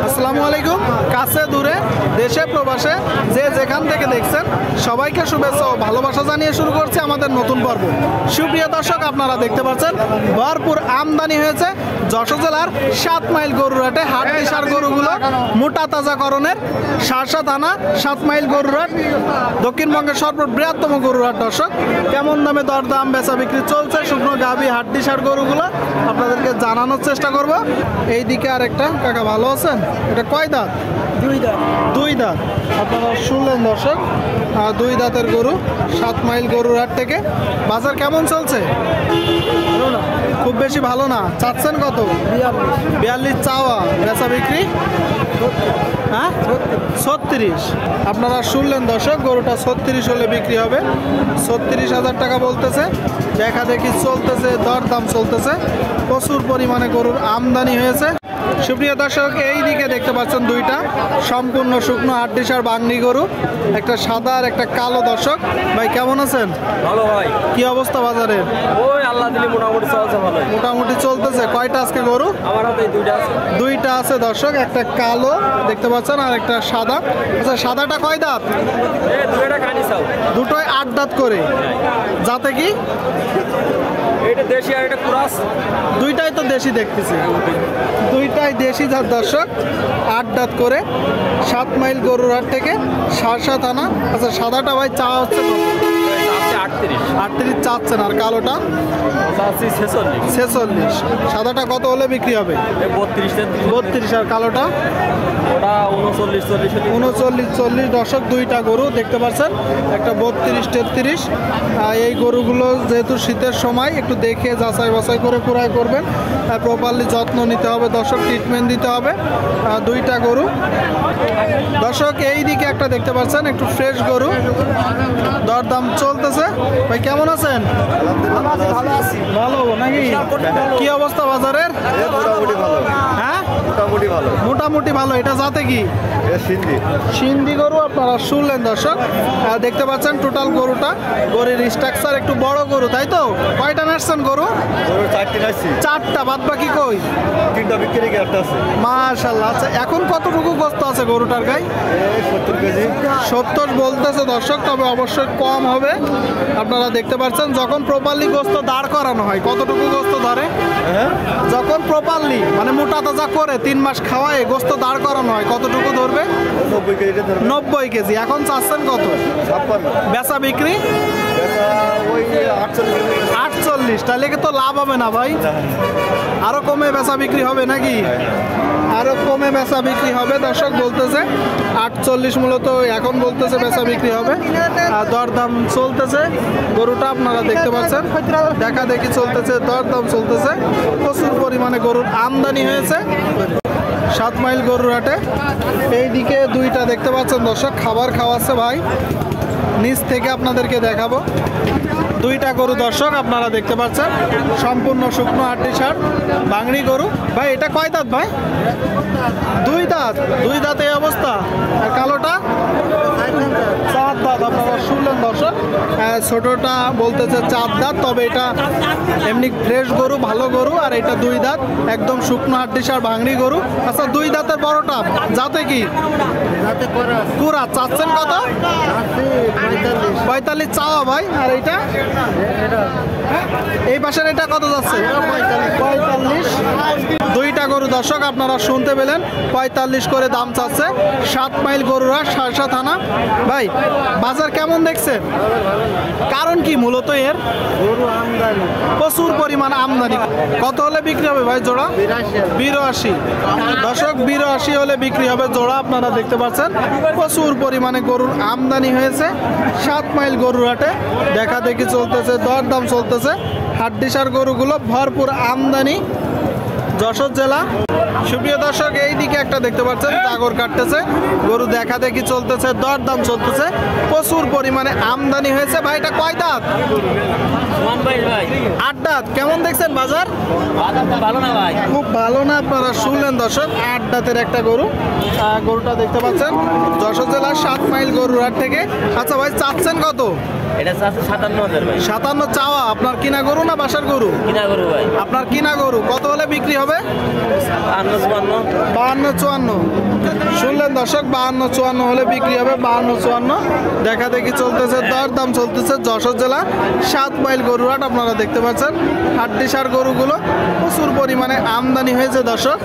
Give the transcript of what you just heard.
আসসালামু আলাইকুম। কাছে দূরে দেশে প্রবাসে যে যেখান থেকে দেখছেন সবাইকে শুভেচ্ছা ও ভালোবাসা জানিয়ে শুরু করছে আমাদের নতুন পর্ব। সুপ্রিয় দর্শক, আপনারা দেখতে পাচ্ছেন ভরপুর আমদানি হয়েছে যশোর জেলার 7 মাইল গরুরহাটে। হাটটি সার গরুগুলো মোটা তাজাকরণের শার্শা থানা 7 মাইল গরুরহাট দক্ষিণবঙ্গের সর্ববৃহত্তম গরুরহাট। দর্শক, কেমন দামে দরদাম বেচা বিক্রি চলছে শুকনো গাভী হাটটি সার গরুগুলো আপনাদেরকে জানানোর চেষ্টা করব। এইদিকে আরেকটা কাকা, ভালো আছেন? এটা কয় দাঁত? দুই দাঁত। আপনারা শুনলেন দর্শক, 2 দাঁতের গরু 7 মাইল গরুরহাট থেকে। বাজার কেমন চলছে? খুব বেশি ভালো না। চাচ্ছেন কত? 42 চাওয়া, বেচা বিক্রি হ্যাঁ 36। আপনারা শুনলেন দর্শক, গরুটা 36 হলে বিক্রি হবে। 36,000 টাকা বলতেছে। দেখা দেখি চলতেছে, দরদাম চলতেছে। প্রচুর পরিমাণে গরুর আমদানি হয়েছে। সুপ্রিয় দর্শক, এই দিকে দেখতে পাচ্ছেন দুইটা সম্পূর্ণ শুকনো হাড্ডিসার বাংলি গরু, একটা সাদা আর একটা কালো। দর্শক ভাই কেমন আছেন? ভালো ভাই। কি অবস্থা বাজারের? ওই আল্লাহ দিলে মোটামুটি চলছে ভালো। মোটামুটি চলতেছে। কয়টা আজকে গরু? আমার হাতে দুইটা আছে। দুইটা আছে দর্শক, একটা কালো দেখতে পাচ্ছেন আর একটা সাদা। আচ্ছা, সাদাটা কয় দাঁত? এই দুইটা কানি চাও। দুটোই 8 দাঁত করে। যাতে কি? এটা দেশি আর এটা ক্রস। দুইটাই তো দেশি দেখতেছি, দুইটাই দেশি জাত। দর্শক 8 দাঁত করে 7 মাইল গরুরহাট থেকে শার্শা থানা। আচ্ছা, সাদাটা ভাই চা হচ্ছে 38 চাচ্ছেন, আর কালোটা 46। সাদাটা কত হলে বিক্রি হবে? 32। আর কালোটা? ওটা 39-40। দর্শক দুইটা গরু দেখতে পাচ্ছেন, একটা 32-33। এই গরুগুলো যেহেতু শীতের সময় একটু দেখে যাচাই বাছাই করে ক্রয় করবেন। প্রপারলি যত্ন নিতে হবে দর্শক, ট্রিটমেন্ট দিতে হবে। দুইটা গরু দর্শক। এই দিকে একটা দেখতে পাচ্ছেন একটু ফ্রেশ গরু, দরদাম চলতেছে। ভাই কেমন আছেন? ভালো নাকি? কি অবস্থা বাজারের? হ্যাঁ মোটামুটি ভালো। এটা যাতে কি? সিন্ধি গরু। আপনারা শুনলেন দর্শক, দেখতে পাচ্ছেন টোটাল গরুটা, গরুর স্ট্রাকচার একটু বড় গরু, তাই তো? কয়টা নাচছেন গরু? 4টা। বাদ বাকি কই? 3টা বিক্রি করে একটা আছে। মাশাআল্লাহ। আচ্ছা, এখন কতটুকু গোস্ত আছে গরুটার গায়ে? 70 কেজি। 70 বলতেছে দর্শক, তবে অবশ্যই কম হবে। আপনারা দেখতে পাচ্ছেন যখন প্রপারলি গোস্ত দাঁড় করানো হয় কতটুকু গোস্ত ধরে? যখন প্রপারলি মানে মোটা তাজা করে 3 মাস খাওয়ায় গোস্ত দাঁড় করানো হয় কতটুকু ধরবে? 90 কেজি। এখন চাচ্ছেন কত? 56। বেচা বিক্রি? ওই 48। তাহলে তো লাভ হবে না ভাই? আরো কমে বেচা বিক্রি হবে নাকি? আরো কমে বেচা বিক্রি হবে দর্শক বলতেছে। 48 মূলত এখন বলতেছে বেচা বিক্রি হবে। আর দরদাম চলতেছে। গরুটা আপনারা দেখতে পাচ্ছেন, দেখা দেখি চলতেছে, দরদাম চলতেছে। প্রচুর পরিমাণে গরুর আমদানি হয়েছে 7 মাইল গরুরহাটে। এইদিকে দুইটা দেখতে পাচ্ছেন দর্শক, খাবার খাওয়াচ্ছে ভাই। নিচ থেকে আপনাদেরকে দেখাবো দুইটা গরু দর্শক, আপনারা দেখতে পাচ্ছেন সম্পূর্ণ শুকনো হাড্ডিসার বাংলি গরু। ভাই এটা কয় দাঁত ভাই? 2 দাঁত। 2 দাঁত এই অবস্থা। আর কালোটা 4 দাঁত। আপনারা শুনলেন দর্শক, ছোটটা বলতেছে 4 দাঁত, তবে এটা এমনি ফ্রেশ গরু, ভালো গরু। আর এটা 2 দাঁত, একদম শুকনো হাড্ডিসার বাংলি গরু। আচ্ছা, 2 দাঁতের বড়টা যাতে কি? কুরা। চাচ্ছেন কত? 45 চাওয়া ভাই। আর এইটা এই পাশের এটা কত যাচ্ছে? 45। দুইটা গরু দর্শক আপনারা শুনতে পেলেন, 45 করে দাম চাচ্ছে। 7 মাইল গরুরহাট শার্শা থানা। ভাই বাজার কেমন দেখছেন? কারণ কি মূলত এর? প্রচুর পরিমাণ আমদানি। কত হলে বিক্রি হবে ভাই জোড়া? 82। দর্শক 82 হলে বিক্রি হবে জোড়া। আপনারা দেখতে পাচ্ছেন প্রচুর পরিমাণে গরুর আমদানি হয়েছে 7 মাইল গরুরহাটে। দেখা দেখি চলতেছে, দরদাম চলতেছে। হাড্ডিসার গরুগুলো ভরপুর আমদানি যশোর জেলা। সুপ্রিয় দর্শক, এই দিকে একটা দেখতে পাচ্ছেন জাগর কাটতেছে, গরু দেখা দেখি চলতেছে, দরদাম চলতেছে। প্রচুর পরিমাণে আমদানি হয়েছে। ভাই এটা কয় দাঁত? 8 দাঁত। কেমন দেখছেন বাজার? ভালো না ভাই, খুব ভালো না। আপনারা শুনলেন দর্শক, 8 দাঁতের একটা গরু। গরুটা দেখতে পাচ্ছেন যশোর জেলার 7 মাইল গরুরহাট থেকে। আচ্ছা ভাই চাচ্ছেন কত? এটা আছে 57,000 ভাই। 57 চাওয়া। আপনার কিনা গরু না বাসার গরু? কিনা গরু ভাই। আপনার কিনা গরু কত হলে বিক্রি হবে? 52, 52, 54। শুনলেন দর্শক, 52, 54 হলে বিক্রি হবে। 52, 54 দেখা দেখি চলতেছে, দর দাম চলতেছে। যশোর জেলা 7 মাইল গরুহাট আপনারা দেখতে পাচ্ছেন। হাড্ডিসার গরুগুলো প্রচুর পরিমাণে আমদানি হয়েছে দর্শক।